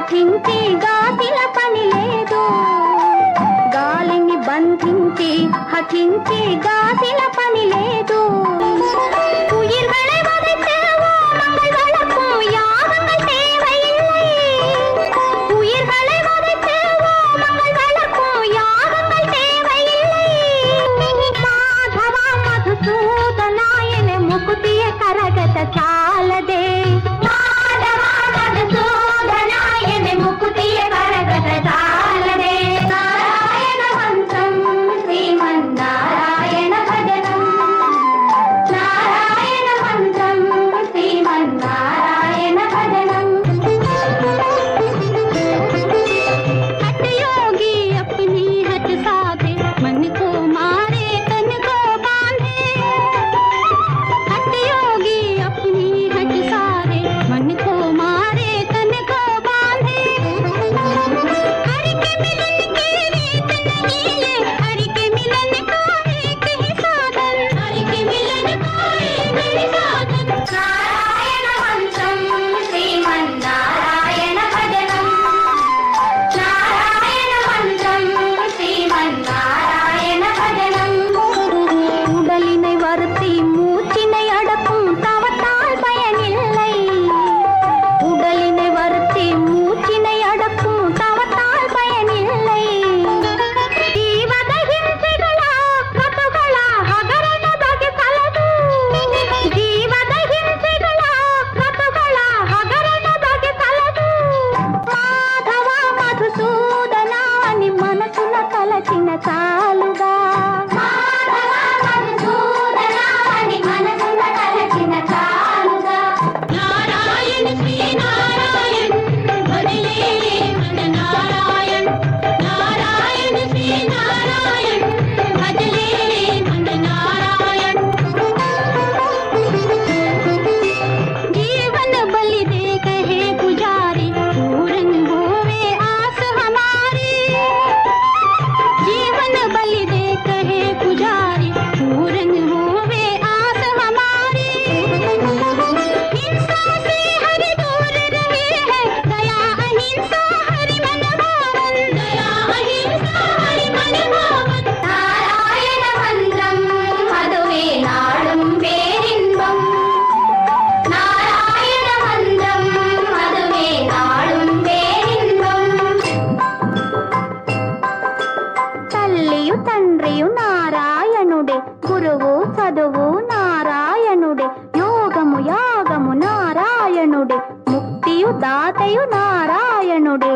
పఠించి గాదిల పని లేదు, గాలిని బంధించి హఠించి గాదిల పని లేదు. உயிர்களை வதைத்தேவோம் மங்கள் வளர்ப்போம் யாகங்கள் தேவையில்லை, உயிர்களை வதைத்தேவோம் மங்கள் வளர்ப்போம் யாகங்கள் தேவையில்லை. மாதவா మధుసూదనాయన ముకుతియ కరగత చాలదే, మాధవా మధుసూదనాయన ముకుతియ కరగత చాలదే. నారాయణ మంత్రం శ్రీమన్నారాయణ భజనం, నారాయణ మంత్రం శ్రీమన్నారాయణ భజనం. हट योगी अपनी हट साधे मन को मारे तन को बांधे, हट योगी अपनी हट साधे मन को मारे तन को बांधे. हरि के मिलन की रीत नहीं है, हरि के मिलन का एक ही साधन, हरि के मिलन का एक ही साधन. నారాయణ మంత్రం శ్రీమన్నారాయణ భజనం, నారాయణ మంత్రం శ్రీమన్నారాయణ భజనం. உடலினை வருத்தி மூச்சினை அடக்கும் தவத்தால் பயனில்லை, உடலினை வருத்தி மூச்சினை அடக்கும் தவத்தால் பயனில்லை. ಜೀವದ ಹಿಂಸೆಗಳ ಕಥೆಗಳ ಹಗರಣ ಬಗೆಸಲದು, ಜೀವದ ಹಿಂಸೆಗಳ ಕಥೆಗಳ ಹಗರಣ ಬಗೆಸಲದು. మాధవ మధుసూదనా అని మనసున తలచిన చాలుగా, మాధవ మధుసూదనా అని మనసున తలచిన చాలుగా. నారాయణ శ్రీ నారాయణ భజలే మన నారాయణ, నారాయణ శ్రీ నారాయణ భజలే మన నారాయణ. जीवन बलि दे कहे पुजारी पूरन होवे आस हमारी, जीवन बलि दे कहे पुजारी पूरन होवे आस हमारी. हिंसा से हरि दूर रहे हैं, दया अहिंसा हरि मन भावन, दया अहिंसा हरि मन भावन. నారాయణ మంత్రం అదువే నాడుం పేరిన్బం, నారాయణ మంత్రం అదువే నాడుం పేరిన్బం. తల్లియు తండ్రియు నారాయణుడే, గురువు చదువు నారాయణుడే, యోగము యాగము నారాయణుడే, ముక్తియు దాతయు నారాయణుడే.